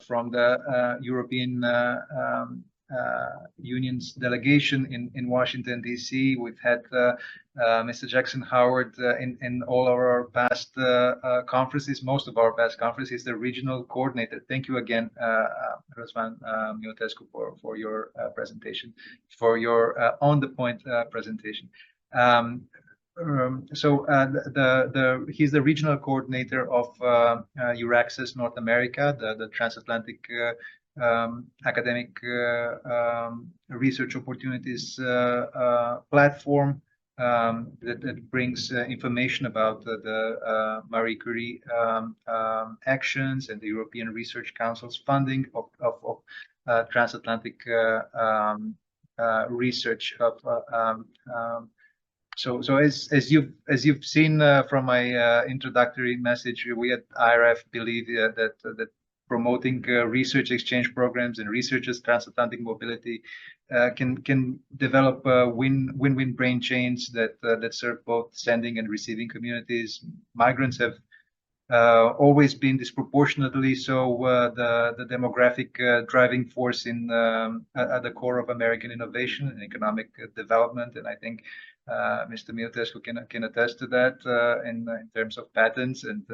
from the European Union's delegation in Washington, D.C. We've had Mr. Jackson Howard in all of our past conferences, most of our past conferences, the regional coordinator. Thank you again, Răzvan Miotescu, for your presentation, for your on-the-point presentation. He's the regional coordinator of EURAXESS North America, the Transatlantic academic research opportunities platform that brings information about the Marie Curie actions and the European Research Council's funding of transatlantic research. So as you've seen from my introductory message, we at IRF believe that promoting research exchange programs and researchers' transatlantic mobility can develop win-win brain chains that serve both sending and receiving communities. Migrants have always been disproportionately so the demographic driving force at the core of American innovation and economic development, and I think Mr. Miotescu can attest to that in terms of patents and.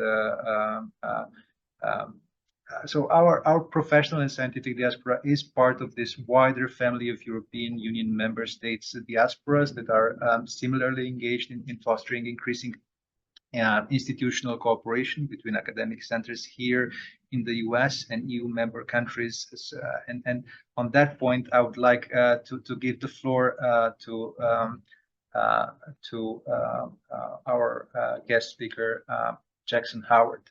So our professional and scientific diaspora is part of this wider family of European Union member states diasporas that are similarly engaged in fostering increasing institutional cooperation between academic centers here in the US and EU member countries. And on that point, I would like to give the floor to our guest speaker, Jackson Howard.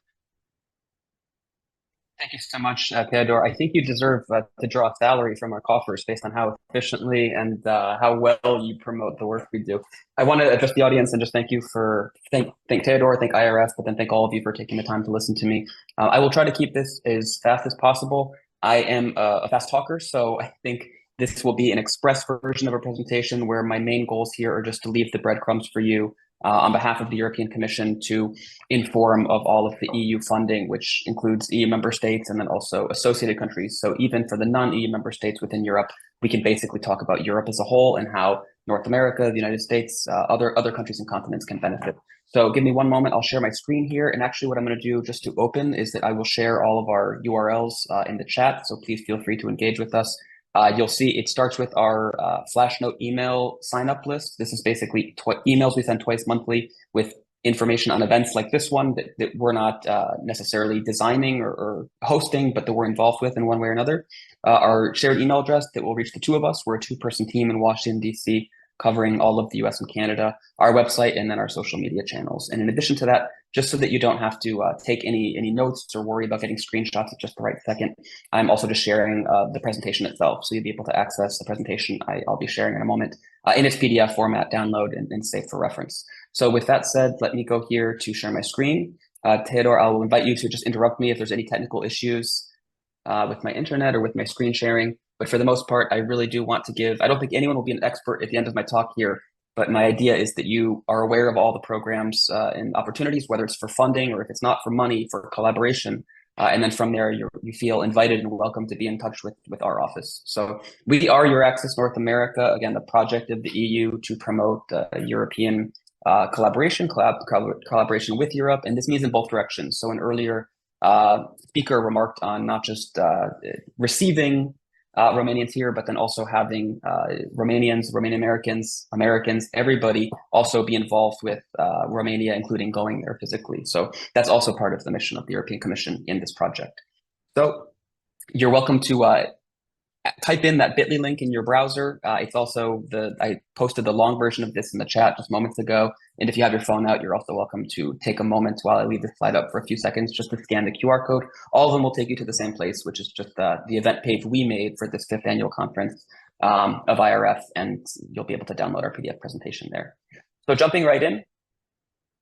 Thank you so much, Theodore. I think you deserve to draw a salary from our coffers based on how efficiently and how well you promote the work we do. I want to address the audience and just thank you for thank Theodore, thank IRF, but then thank all of you for taking the time to listen to me. I will try to keep this as fast as possible. I am a fast talker, so I think this will be an express version of a presentation where my main goals here are just to leave the breadcrumbs for you on behalf of the European Commission to inform of all of the EU funding, which includes EU member states and then also associated countries. So even for the non-EU member states within Europe, we can basically talk about Europe as a whole and how North America, the United States, other countries and continents can benefit. So give me one moment, I'll share my screen here. And actually what I'm going to do just to open is that I will share all of our URLs in the chat. So please feel free to engage with us. You'll see it starts with our Flashnote email sign-up list. This is basically emails we send twice monthly with information on events like this one that we're not necessarily designing or hosting, but that we're involved with in one way or another. Our shared email address that will reach the two of us. We're a two-person team in Washington, D.C., covering all of the US and Canada, our website, and then our social media channels. And in addition to that, just so that you don't have to take any notes or worry about getting screenshots at just the right second, I'm also just sharing the presentation itself. So you'll be able to access the presentation I'll be sharing in a moment in its PDF format, download and save for reference. So with that said, let me go here to share my screen. Theodore, I will invite you to just interrupt me if there's any technical issues with my internet or with my screen sharing. But for the most part, I really do want to give, I don't think anyone will be an expert at the end of my talk here, but my idea is that you are aware of all the programs and opportunities, whether it's for funding or if it's not for money, for collaboration. And then from there, you feel invited and welcome to be in touch with our office. So we are EURAXESS North America, again, the project of the EU to promote European collaboration with Europe. And this means in both directions. So an earlier speaker remarked on not just receiving Romanians here, but then also having Romanians, Romanian Americans, everybody also be involved with Romania, including going there physically. So that's also part of the mission of the European Commission in this project. So you're welcome to type in that bit.ly link in your browser. It's also I posted the long version of this in the chat just moments ago. And if you have your phone out, you're also welcome to take a moment while I leave this slide up for a few seconds just to scan the QR code. All of them will take you to the same place, which is just the event page we made for this 5th annual conference of IRF, and you'll be able to download our PDF presentation there. So jumping right in,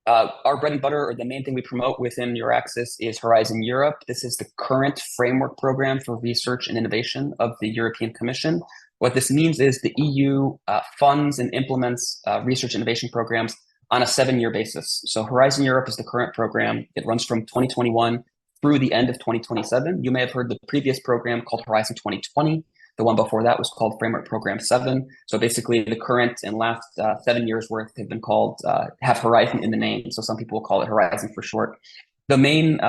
our bread and butter, or the main thing we promote within EURAXESS, is Horizon Europe. This is the current framework program for research and innovation of the European Commission. What this means is the EU funds and implements research and innovation programs on a 7-year basis. So Horizon Europe is the current program. It runs from 2021 through the end of 2027. You may have heard the previous program called Horizon 2020. The one before that was called Framework Program 7. So basically the current and last 7 years worth have been called, have Horizon in the name. So some people will call it Horizon for short. The main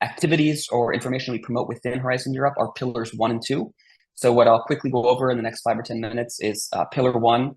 activities or information we promote within Horizon Europe are pillars 1 and 2. So what I'll quickly go over in the next 5 or 10 minutes is pillar 1,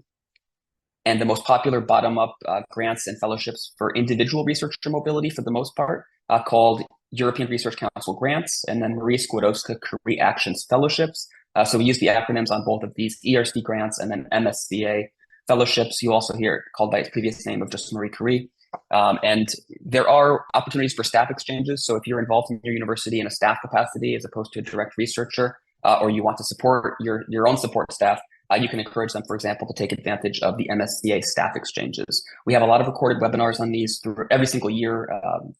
and the most popular bottom-up grants and fellowships for individual researcher mobility for the most part, called European Research Council grants, and then Marie Sklodowska Curie Actions fellowships. So we use the acronyms on both of these, ERC grants and then MSCA fellowships. You also hear it called by its previous name of just Marie Curie. And there are opportunities for staff exchanges. So if you're involved in your university in a staff capacity as opposed to a direct researcher, or you want to support your own support staff, you can encourage them, for example, to take advantage of the MSCA staff exchanges. We have a lot of recorded webinars on these through every single year,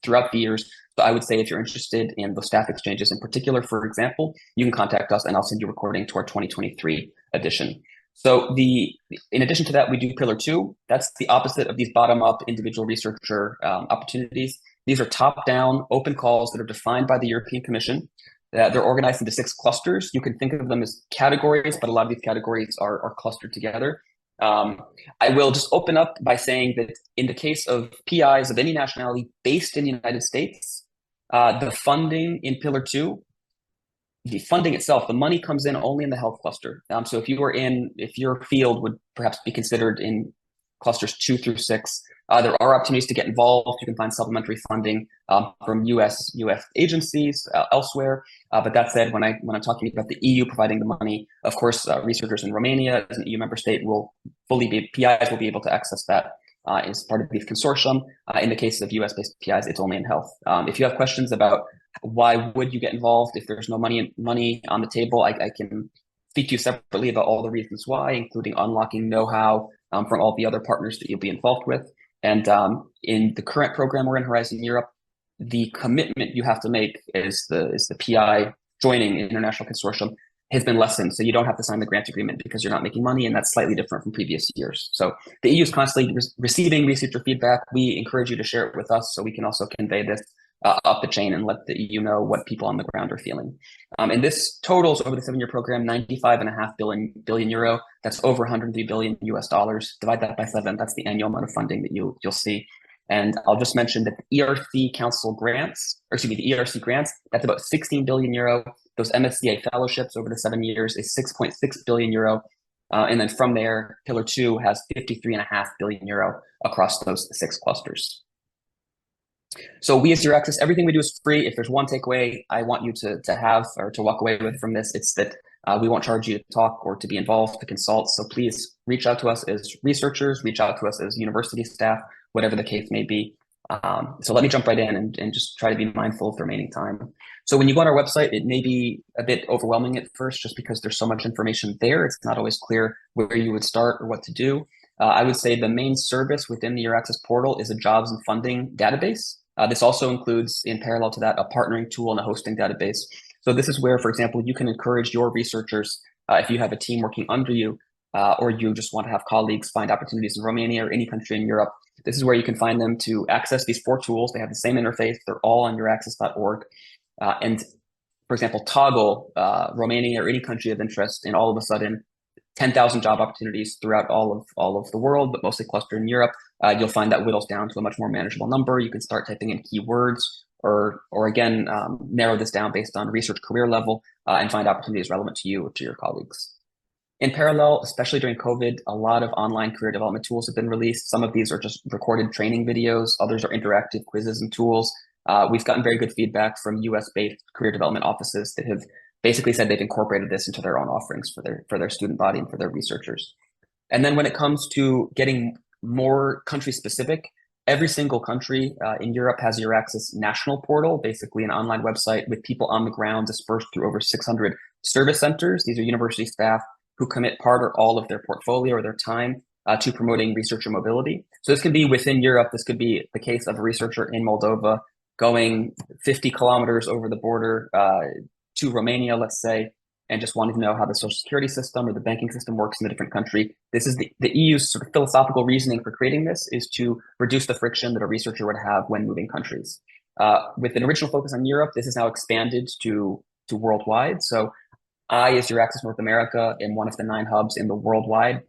throughout the years. So I would say if you're interested in the staff exchanges in particular, for example, you can contact us and I'll send you a recording to our 2023 edition. So in addition to that, we do pillar 2. That's the opposite of these bottom-up individual researcher opportunities. These are top-down open calls that are defined by the European Commission. They're organized into 6 clusters. You can think of them as categories, but a lot of these categories are clustered together. I will just open up by saying that in the case of PIs of any nationality based in the United States, the funding in pillar 2, the funding itself, the money comes in only in the health cluster. So if your field would perhaps be considered in clusters 2 through 6, there are opportunities to get involved. You can find supplementary funding from US agencies elsewhere. But that said, when I'm talking about the EU providing the money, of course, researchers in Romania as an EU member state PIs will be able to access that as part of these consortium. In the case of US-based PIs, it's only in health. If you have questions about why would you get involved if there's no money on the table, I can speak to you separately about all the reasons why, including unlocking know-how from all the other partners that you'll be involved with. And in the current program we're in, Horizon Europe, the commitment you have to make is the PI joining an international consortium has been lessened. So you don't have to sign the grant agreement because you're not making money, and that's slightly different from previous years. So the EU is constantly receiving researcher feedback. We encourage you to share it with us so we can also convey this up the chain and let the EU know what people on the ground are feeling. And this totals over the 7-year program, 95.5 billion euro. That's over 103 billion US dollars. Divide that by 7. That's the annual amount of funding that you'll see. And I'll just mention that the ERC Council grants, or excuse me, the ERC grants, that's about 16 billion euro. Those MSCA fellowships over the 7 years is 6.6 billion euro. And then from there, Pillar 2 has 53.5 billion euro across those 6 clusters. So we as EURAXESS, everything we do is free. If there's one takeaway I want you to have or to walk away with from this, it's that we won't charge you to talk or to be involved, to consult. So please reach out to us as researchers, reach out to us as university staff, whatever the case may be. So let me jump right in and just try to be mindful of the remaining time. So when you go on our website, it may be a bit overwhelming at first just because there's so much information there. It's not always clear where you would start or what to do. I would say the main service within the EURAXESS portal is a jobs and funding database. This also includes, in parallel to that, a partnering tool and a hosting database. So this is where, for example, you can encourage your researchers, if you have a team working under you, or you just want to have colleagues find opportunities in Romania or any country in Europe. This is where you can find them to access these 4 tools. They have the same interface. They're all on euraxess.org. And for example, toggle Romania or any country of interest, and all of a sudden, 10,000 job opportunities throughout all of the world, but mostly clustered in Europe. You'll find that whittles down to a much more manageable number. You can start typing in keywords, or again, narrow this down based on research career level, and find opportunities relevant to you or to your colleagues. In parallel, especially during COVID, a lot of online career development tools have been released. Some of these are just recorded training videos. Others are interactive quizzes and tools. We've gotten very good feedback from US-based career development offices that have basically said they've incorporated this into their own offerings for their student body and for their researchers. And then when it comes to getting more country specific, every single country in Europe has EURAXESS national portal, basically an online website with people on the ground dispersed through over 600 service centers. These are university staff who commit part or all of their portfolio or their time to promoting researcher mobility. So this can be within Europe. This could be the case of a researcher in Moldova going 50 kilometers over the border to Romania, let's say, and just wanting to know how the social security system or the banking system works in a different country. This is the EU's sort of philosophical reasoning for creating this, is to reduce the friction that a researcher would have when moving countries. With an original focus on Europe, this is now expanded to worldwide. So I, as EURAXESS North America, am one of the 9 hubs in the worldwide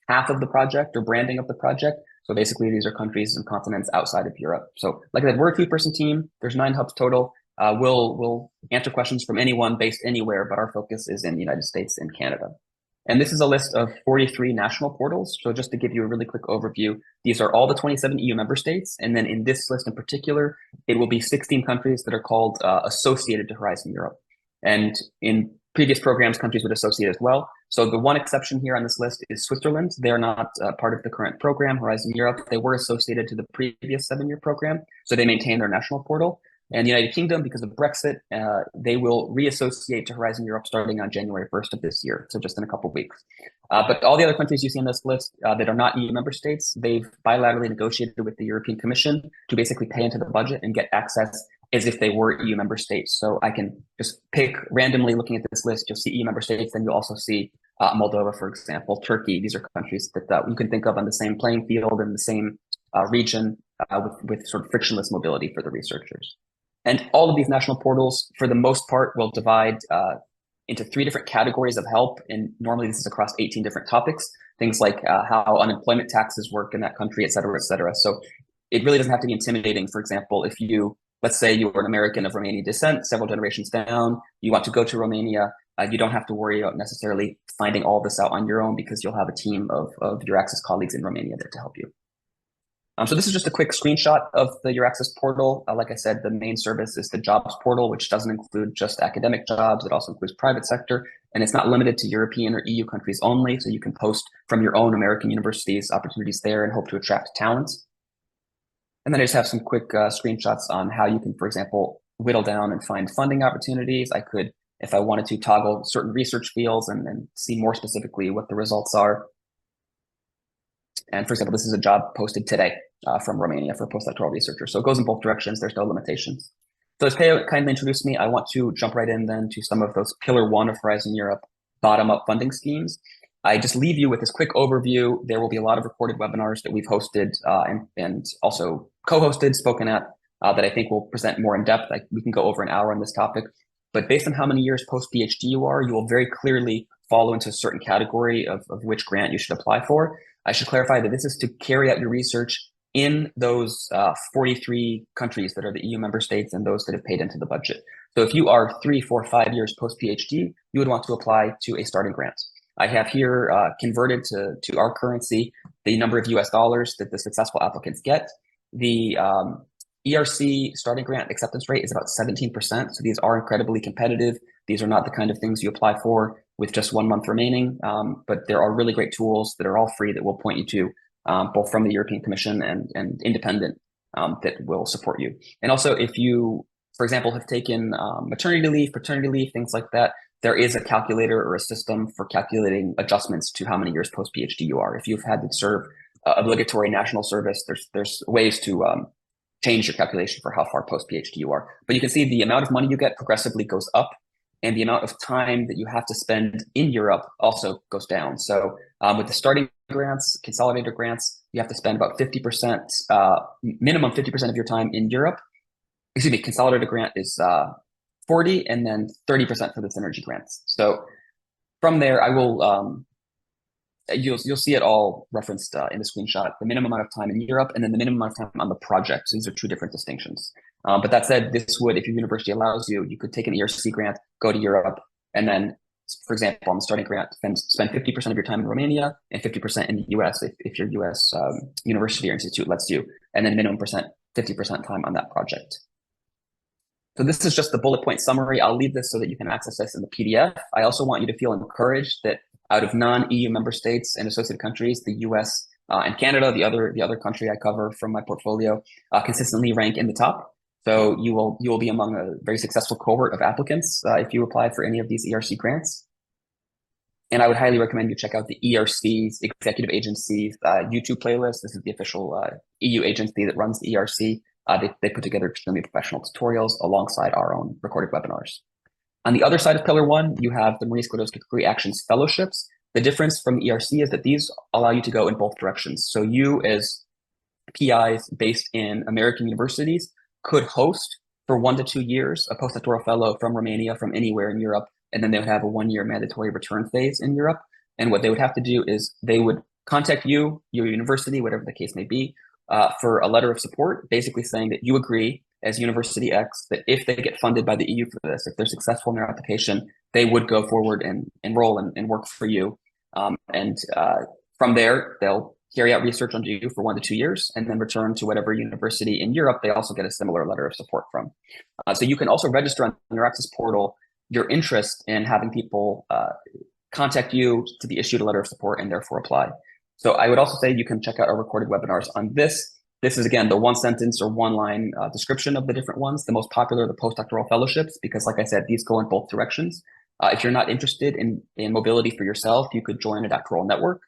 half of the project or branding of the project. So basically, these are countries and continents outside of Europe. So like I said, we're a 2-person team. There's 9 hubs total. We'll answer questions from anyone based anywhere, but our focus is in the United States and Canada. And this is a list of 43 national portals. So just to give you a really quick overview, these are all the 27 EU member states. And then in this list in particular, it will be 16 countries that are called associated to Horizon Europe. And in previous programs, countries would associate as well. So the one exception here on this list is Switzerland. They are not part of the current program, Horizon Europe. They were associated to the previous 7-year program, so they maintain their national portal. And the United Kingdom, because of Brexit, they will reassociate to Horizon Europe starting on January 1st of this year, so just in a couple of weeks. But all the other countries you see on this list that are not EU member states, they've bilaterally negotiated with the European Commission to basically pay into the budget and get access as if they were EU member states. So I can just pick randomly looking at this list, you'll see EU member states, then you'll also see Moldova, for example, Turkey. These are countries that you can think of on the same playing field in the same region with sort of frictionless mobility for the researchers. And all of these national portals, for the most part, will divide into 3 different categories of help. And normally this is across 18 different topics, things like how unemployment taxes work in that country, et cetera, et cetera. So it really doesn't have to be intimidating. For example, if you, let's say you were an American of Romanian descent, several generations down, you want to go to Romania, you don't have to worry about necessarily finding all this out on your own because you'll have a team of EURAXESS colleagues in Romania there to help you. So this is just a quick screenshot of the EURAXESS portal. Like I said, the main service is the jobs portal, which doesn't include just academic jobs. It also includes private sector, and it's not limited to European or EU countries only. So you can post from your own American universities opportunities there and hope to attract talents. And then I just have some quick screenshots on how you can, for example, whittle down and find funding opportunities. I could, if I wanted to, toggle certain research fields and see more specifically what the results are. And for example, this is a job posted today from Romania for a postdoctoral researcher. So it goes in both directions. There's no limitations. So as Teo kindly introduced me, I want to jump right in then to some of those Pillar 1 of Horizon Europe bottom-up funding schemes. I just leave you with this quick overview. There will be a lot of recorded webinars that we've hosted and also co-hosted, spoken at, that I think will present more in depth. We can go over an hour on this topic. But based on how many years post-PhD you are, you will very clearly fall into a certain category of which grant you should apply for. I should clarify that this is to carry out your research in those 43 countries that are the EU member states and those that have paid into the budget. So if you are 3, 4, 5 years post-PhD, you would want to apply to a starting grant. I have here converted to our currency the number of US dollars that the successful applicants get. The ERC starting grant acceptance rate is about 17%. So these are incredibly competitive. These are not the kind of things you apply for with just 1 month remaining, but there are really great tools that are all free that will point you to both from the European Commission and independent that will support you. And also if you, for example, have taken maternity leave, paternity leave, things like that, there is a calculator or a system for calculating adjustments to how many years post-PhD you are. If you've had to serve obligatory national service, there's ways to change your calculation for how far post-PhD you are. But you can see the amount of money you get progressively goes up, and the amount of time that you have to spend in Europe also goes down. So with the starting grants, consolidated grants, you have to spend about 50%, minimum 50% of your time in Europe. Excuse me, consolidated grant is 40, and then 30% for the synergy grants. So from there, I will, you'll see it all referenced in the screenshot, the minimum amount of time in Europe, and then the minimum amount of time on the project. So these are 2 different distinctions. But that said, this would, if your university allows you, you could take an ERC grant, go to Europe, and then, for example, on the starting grant, spend 50% of your time in Romania and 50% in the US if your US university or institute lets you, and then minimum 50% time on that project. So this is just the bullet point summary. I'll leave this so that you can access this in the PDF. I also want you to feel encouraged that out of non-EU member states and associated countries, the US and Canada, the other country I cover from my portfolio, consistently rank in the top. So you will be among a very successful cohort of applicants if you apply for any of these ERC grants. And I would highly recommend you check out the ERC's Executive Agency's YouTube playlist. This is the official EU agency that runs the ERC. They put together extremely professional tutorials alongside our own recorded webinars. On the other side of Pillar 1, you have the Marie Sklodowska Curie Actions fellowships. The difference from the ERC is that these allow you to go in both directions. So you, as PIs based in American universities, could host for 1 to 2 years a postdoctoral fellow from Romania, from anywhere in Europe, and then they would have a 1-year mandatory return phase in Europe. And what they would have to do is they would contact you, your university, whatever the case may be, for a letter of support, basically saying that you agree as University X that if they get funded by the EU for this, if they're successful in their application, they would go forward and enroll and work for you. From there, they'll carry out research under you for 1 to 2 years and then return to whatever university in Europe they also get a similar letter of support from. So you can also register on your EURAXESS portal your interest in having people contact you to be issued a letter of support and therefore apply. So I would also say you can check out our recorded webinars on this. This is, again, the 1-sentence or 1-line description of the different ones. The most popular are the postdoctoral fellowships, because like I said, these go in both directions. If you're not interested in mobility for yourself, you could join a doctoral network.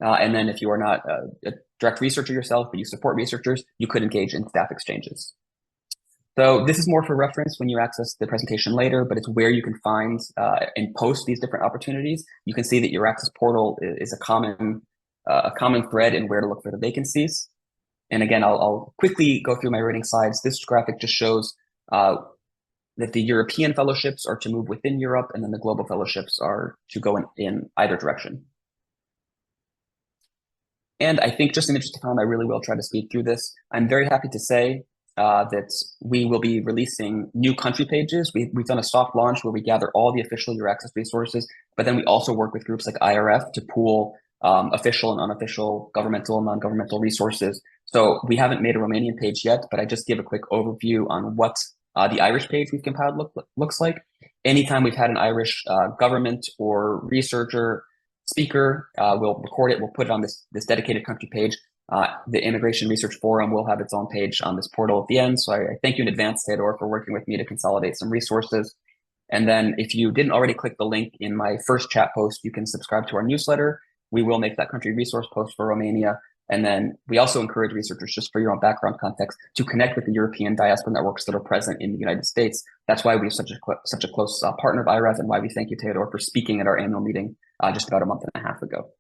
And then if you are not a direct researcher yourself, but you support researchers, you could engage in staff exchanges. So this is more for reference when you access the presentation later, but it's where you can find and post these different opportunities. You can see that your EURAXESS portal is a common thread in where to look for the vacancies. And again, I'll quickly go through my rating slides. This graphic just shows that the European fellowships are to move within Europe, and then the global fellowships are to go in either direction. And I think just in the interest of time, I really will try to speed through this. I'm very happy to say that we will be releasing new country pages. We've done a soft launch where we gather all the official EURAXESS resources, but then we also work with groups like IRF to pool official and unofficial, governmental and non-governmental resources. So we haven't made a Romanian page yet, but I just give a quick overview on what the Irish page we've compiled looks like. Anytime we've had an Irish government or researcher speaker, we'll record it, we'll put it on this dedicated country page. The Immigration Research Forum will have its own page on this portal at the end. So I thank you in advance, Theodore, for working with me to consolidate some resources. And then if you didn't already click the link in my first chat post, you can subscribe to our newsletter. We will make that country resource post for Romania. And then we also encourage researchers, just for your own background context, to connect with the European diaspora networks that are present in the United States. That's why we're such a close partner of IRF, and why we thank you, Theodore, for speaking at our annual meeting just about a month and a half ago.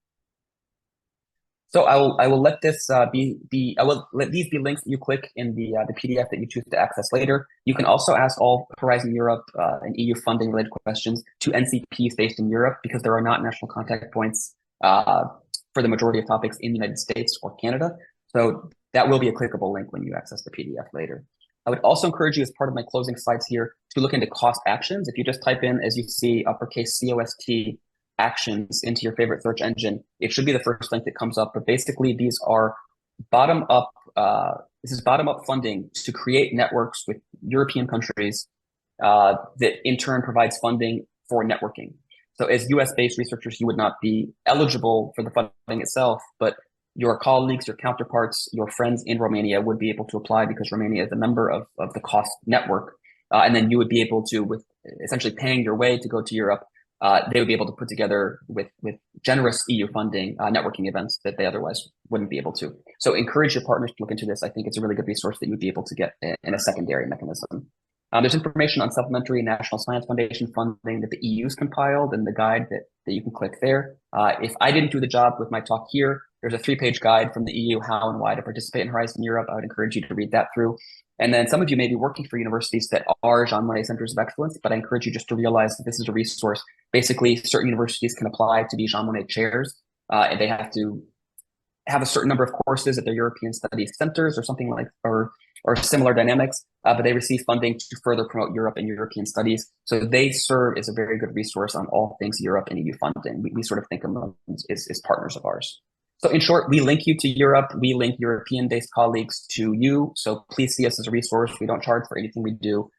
So I will let this I will let these be links that you click in the PDF that you choose to access later. You can also ask all Horizon Europe and EU funding related questions to NCPs based in Europe, because there are not national contact points for the majority of topics in the United States or Canada. So that will be a clickable link when you access the PDF later. I would also encourage you, as part of my closing slides here, to look into cost actions. If you just type in, as you see, uppercase COST actions into your favorite search engine, it should be the first link that comes up. But basically, these are bottom-up. This is bottom-up funding to create networks with European countries that in turn provides funding for networking. So as US-based researchers, you would not be eligible for the funding itself, but your colleagues, your counterparts, your friends in Romania would be able to apply, because Romania is a member of the COST network. And then you would be able to, with essentially paying your way to go to Europe, they would be able to put together with generous EU funding networking events that they otherwise wouldn't be able to. So encourage your partners to look into this. I think it's a really good resource that you'd be able to get in a secondary mechanism. There's information on supplementary National Science Foundation funding that the EU's compiled, and the guide that you can click there. If I didn't do the job with my talk here, there's a 3-page guide from the EU, how and why to participate in Horizon Europe. I would encourage you to read that through. And then some of you may be working for universities that are Jean Monnet Centers of Excellence, but I encourage you just to realize that this is a resource. Basically, certain universities can apply to be Jean Monnet chairs, and they have to have a certain number of courses at their European Studies centers or something like, or similar dynamics, but they receive funding to further promote Europe and European studies. So they serve as a very good resource on all things Europe and EU funding. We sort of think of them as partners of ours. So in short, we link you to Europe. We link European-based colleagues to you. So please see us as a resource. We don't charge for anything we do.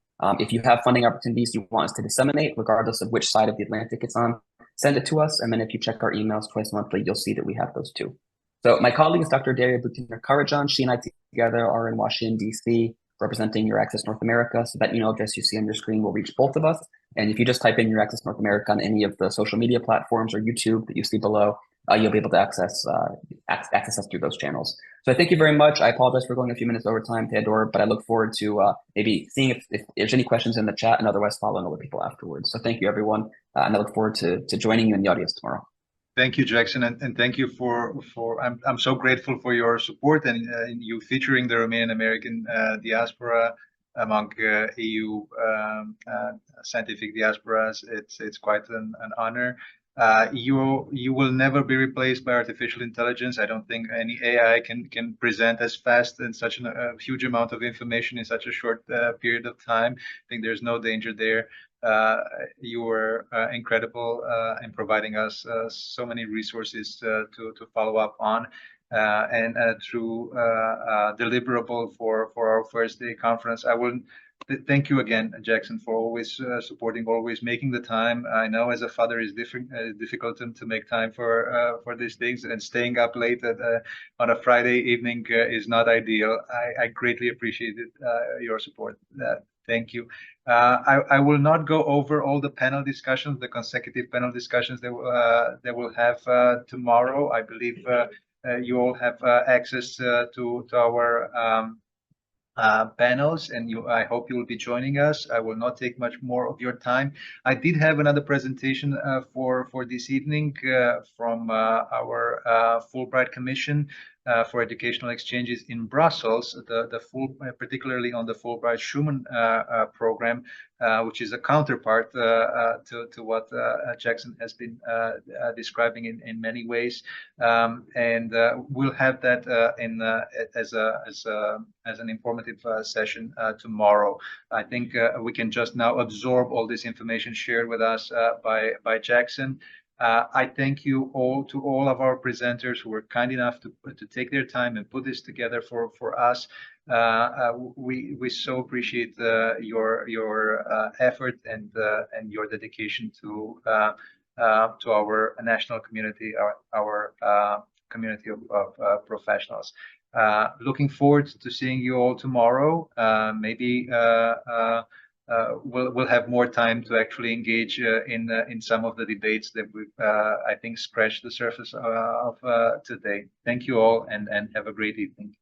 If you have funding opportunities you want us to disseminate, regardless of which side of the Atlantic it's on, send it to us. And then if you check our emails twice monthly, you'll see that we have those too. So my colleague is Dr. Daria Butina-Karajan. She and I together are in Washington, D.C., representing EURAXESS North America. So that email address you see on your screen will reach both of us. And if you just type in EURAXESS North America on any of the social media platforms or YouTube that you see below, you'll be able to access us through those channels. So thank you very much. I apologize for going a few minutes over time, Theodore, but I look forward to maybe seeing if there's any questions in the chat, and otherwise following other people afterwards. So thank you, everyone. And I look forward to joining you in the audience tomorrow. Thank you, Jackson, and thank you for I'm so grateful for your support and you featuring the Romanian American diaspora among EU scientific diasporas. It's quite an honor. You will never be replaced by artificial intelligence. I don't think any AI can present as fast and such a huge amount of information in such a short period of time. I think there's no danger there. You were incredible in providing us so many resources to follow up on. And through deliverable for our first day conference. I will thank you again, Jackson, for always supporting, always making the time. I know as a father is difficult to make time for these things, and staying up late on a Friday evening is not ideal. I greatly appreciated your support. Thank you. I will not go over all the panel discussions, the consecutive panel discussions that we'll have tomorrow. I believe you all have access to our panels, and I hope you will be joining us. I will not take much more of your time. I did have another presentation for this evening from our Fulbright Commission for Educational Exchanges in Brussels, particularly on the Fulbright Schumann program, which is a counterpart to what Jackson has been describing in many ways, and we'll have that as an informative session tomorrow. I think we can just now absorb all this information shared with us by Jackson. I thank you all of our presenters who were kind enough to take their time and put this together for us. We so appreciate your effort and your dedication to our national community, our community of professionals. Looking forward to seeing you all tomorrow. Maybe we'll have more time to actually engage in some of the debates that we've I think scratched the surface of today. Thank you all, and have a great evening.